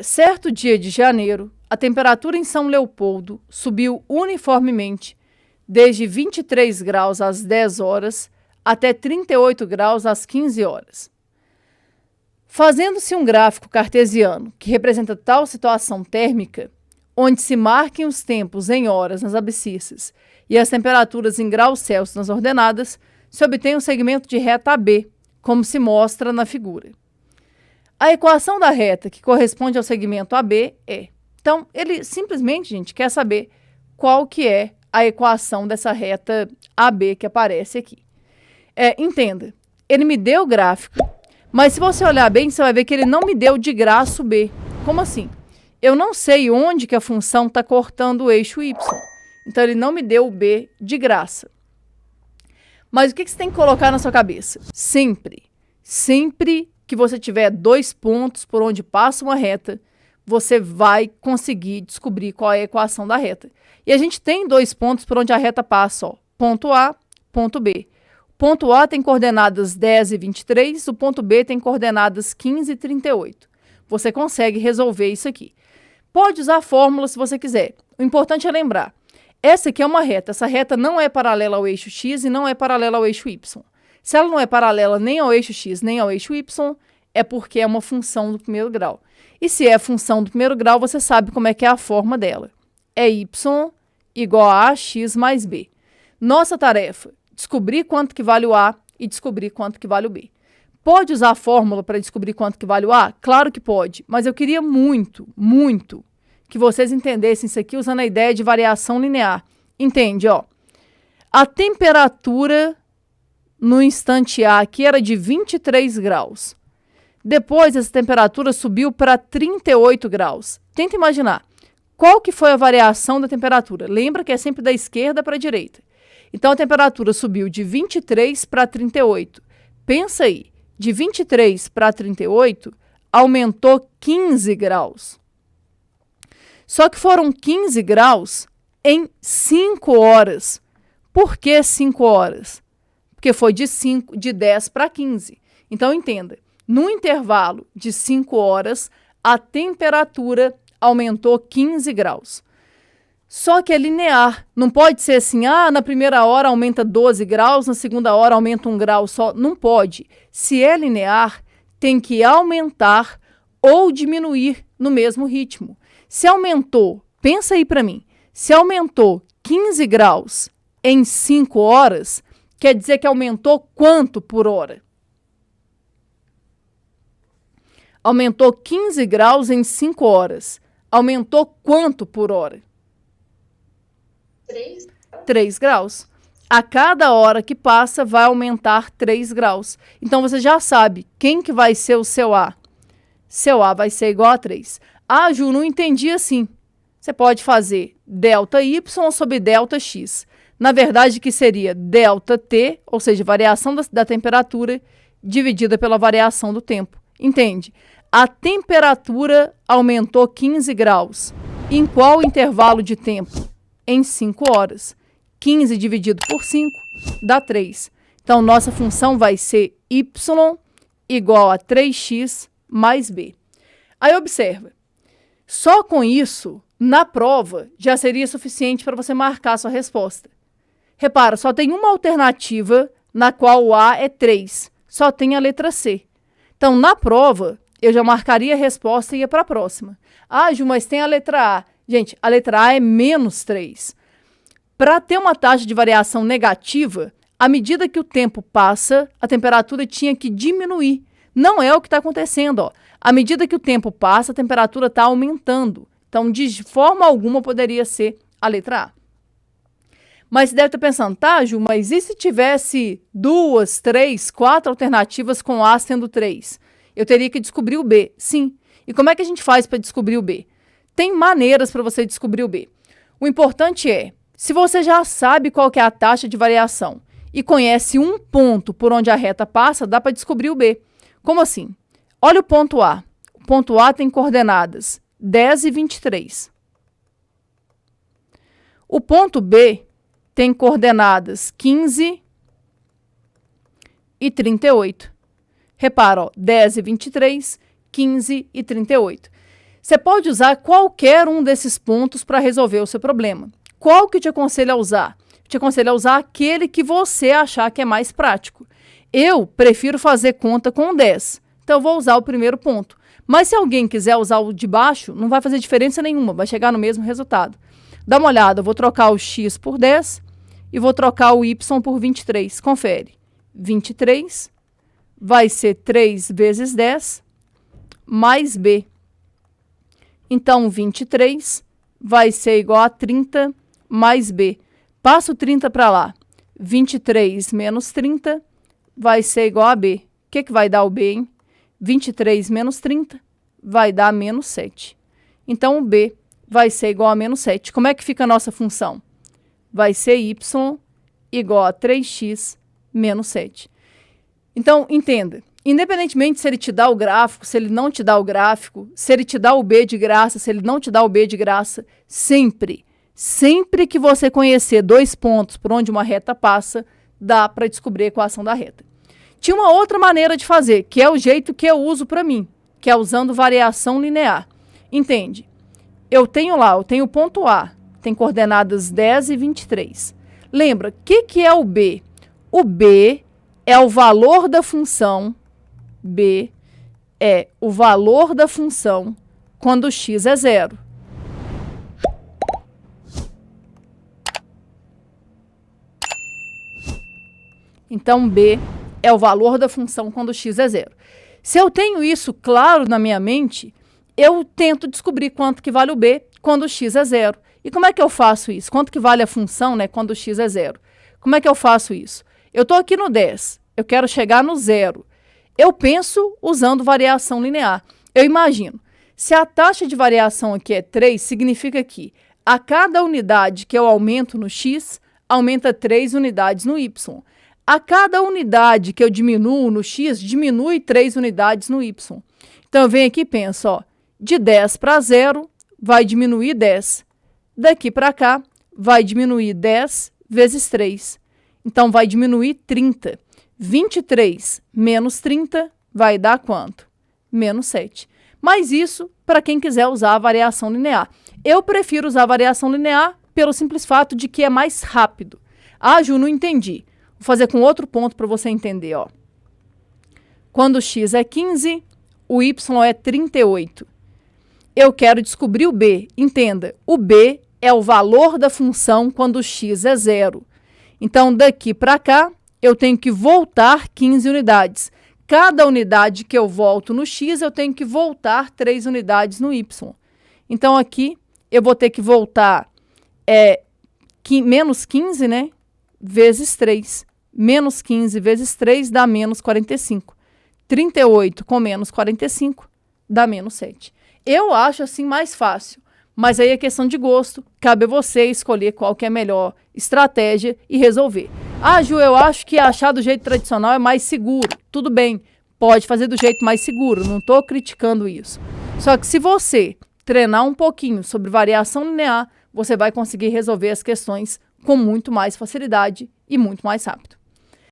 Certo dia de janeiro, a temperatura em São Leopoldo subiu uniformemente desde 23 graus às 10 horas até 38 graus às 15 horas. Fazendo-se um gráfico cartesiano que representa tal situação térmica, onde se marquem os tempos em horas nas abscissas e as temperaturas em graus Celsius nas ordenadas, se obtém um segmento de reta AB, como se mostra na figura. A equação da reta que corresponde ao segmento AB é... Então, ele simplesmente, gente, quer saber qual que é a equação dessa reta AB que aparece aqui. Entenda, ele me deu o gráfico, mas se você olhar bem, você vai ver que ele não me deu de graça o B. Como assim? Eu não sei onde que a função está cortando o eixo Y. Então, ele não me deu o B de graça. Mas o que você tem que colocar na sua cabeça? Sempre que você tiver 2 pontos por onde passa uma reta, você vai conseguir descobrir qual é a equação da reta. E a gente tem 2 pontos por onde a reta passa, ó, ponto A, ponto B. O ponto A tem coordenadas 10 e 23, o ponto B tem coordenadas 15 e 38. Você consegue resolver isso aqui. Pode usar a fórmula se você quiser. O importante é lembrar, essa aqui é uma reta. Essa reta não é paralela ao eixo X e não é paralela ao eixo Y. Se ela não é paralela nem ao eixo X nem ao eixo Y, é porque é uma função do primeiro grau. E se é função do primeiro grau, você sabe como é que é a forma dela. É y igual a x mais b. Nossa tarefa, descobrir quanto que vale o A e descobrir quanto que vale o B. Pode usar a fórmula para descobrir quanto que vale o A? Claro que pode, mas eu queria muito que vocês entendessem isso aqui usando a ideia de variação linear. Entende, ó? A temperatura no instante A aqui era de 23 graus. Depois, essa temperatura subiu para 38 graus. Tenta imaginar, qual que foi a variação da temperatura? Lembra que é sempre da esquerda para a direita. Então, a temperatura subiu de 23 para 38. Pensa aí, de 23 para 38, aumentou 15 graus. Só que foram 15 graus em 5 horas. Por que 5 horas? Porque foi de 10 para 15. Então, entenda, no intervalo de 5 horas, a temperatura aumentou 15 graus. Só que é linear. Não pode ser assim, na primeira hora aumenta 12 graus, na segunda hora aumenta 1 grau só. Não pode. Se é linear, tem que aumentar ou diminuir no mesmo ritmo. Se aumentou, pensa aí para mim, se aumentou 15 graus em 5 horas, quer dizer que aumentou quanto por hora? Aumentou 15 graus em 5 horas. Aumentou quanto por hora? 3 graus. A cada hora que passa, vai aumentar 3 graus. Então, você já sabe quem que vai ser o seu A. Seu A vai ser igual a 3. Ju, não entendi assim. Você pode fazer delta y sobre delta x. Na verdade, que seria delta t, ou seja, variação da temperatura, dividida pela variação do tempo. Entende? A temperatura aumentou 15 graus. Em qual intervalo de tempo? Em 5 horas. 15 dividido por 5 dá 3. Então, nossa função vai ser y igual a 3x mais b. Aí, observa. Só com isso, na prova, já seria suficiente para você marcar a sua resposta. Repara, só tem uma alternativa na qual o A é 3. Só tem a letra C. Então, na prova, eu já marcaria a resposta e ia para a próxima. Ju, mas tem a letra A. Gente, a letra A é menos 3. Para ter uma taxa de variação negativa, à medida que o tempo passa, a temperatura tinha que diminuir. Não é o que está acontecendo, ó. À medida que o tempo passa, a temperatura está aumentando. Então, de forma alguma, poderia ser a letra A. Mas você deve estar pensando, Ju, mas e se tivesse 2, 3, 4 alternativas com A sendo 3? Eu teria que descobrir o B. Sim. E como é que a gente faz para descobrir o B? Tem maneiras para você descobrir o B. O importante é, se você já sabe qual que é a taxa de variação e conhece um ponto por onde a reta passa, dá para descobrir o B. Como assim? Olha o ponto A. O ponto A tem coordenadas 10 e 23. O ponto B tem coordenadas 15 e 38. Repara, ó, 10 e 23, 15 e 38. Você pode usar qualquer um desses pontos para resolver o seu problema. Qual que eu te aconselho a usar? Eu te aconselho a usar aquele que você achar que é mais prático. Eu prefiro fazer conta com 10, então eu vou usar o primeiro ponto. Mas se alguém quiser usar o de baixo, não vai fazer diferença nenhuma, vai chegar no mesmo resultado. Dá uma olhada, eu vou trocar o x por 10 e vou trocar o y por 23. Confere. 23 vai ser 3 vezes 10 mais b. Então, 23 vai ser igual a 30 mais b. Passa o 30 para lá. 23 menos 30 vai ser igual a b. O que vai dar o b, hein? 23 menos 30 vai dar menos 7. Então, o b vai ser igual a menos 7. Como é que fica a nossa função? Vai ser y igual a 3x menos 7. Então, entenda. Independentemente se ele te dá o gráfico, se ele não te dá o gráfico, se ele te dá o b de graça, se ele não te dá o b de graça, sempre que você conhecer 2 pontos por onde uma reta passa, dá para descobrir a equação da reta. Tinha uma outra maneira de fazer, que é o jeito que eu uso para mim, que é usando variação linear. Entende? Eu tenho o ponto A, tem coordenadas 10 e 23. Lembra, o que é o b? O b é o valor da função. B é o valor da função quando x é 0. Então, B é o valor da função quando x é 0. Se eu tenho isso claro na minha mente, eu tento descobrir quanto que vale o B quando x é 0. E como é que eu faço isso? Quanto que vale a função, né, quando x é 0? Como é que eu faço isso? Eu estou aqui no 10, eu quero chegar no 0. Eu penso usando variação linear. Eu imagino, se a taxa de variação aqui é 3, significa que a cada unidade que eu aumento no x, aumenta 3 unidades no y. A cada unidade que eu diminuo no x, diminui 3 unidades no y. Então, eu venho aqui e penso, ó, de 10 para 0, vai diminuir 10. Daqui para cá, vai diminuir 10 vezes 3. Então, vai diminuir 30. 23 menos 30 vai dar quanto? Menos 7. Mas isso para quem quiser usar a variação linear. Eu prefiro usar a variação linear pelo simples fato de que é mais rápido. Ah, Ju, não entendi. Vou fazer com outro ponto para você entender. Ó. Quando o x é 15, o y é 38. Eu quero descobrir o b. Entenda, o b é o valor da função quando o x é 0. Então, daqui para cá, eu tenho que voltar 15 unidades. Cada unidade que eu volto no x, eu tenho que voltar 3 unidades no y. Então, aqui, eu vou ter que voltar menos 15, né? Vezes 3. Menos 15 vezes 3 dá menos 45. 38 com menos 45 dá menos 7. Eu acho assim mais fácil. Mas aí é questão de gosto, cabe a você escolher qual que é a melhor estratégia e resolver. Ah, Ju, eu acho que achar do jeito tradicional é mais seguro. Tudo bem, pode fazer do jeito mais seguro, não estou criticando isso. Só que se você treinar um pouquinho sobre variação linear, você vai conseguir resolver as questões com muito mais facilidade e muito mais rápido.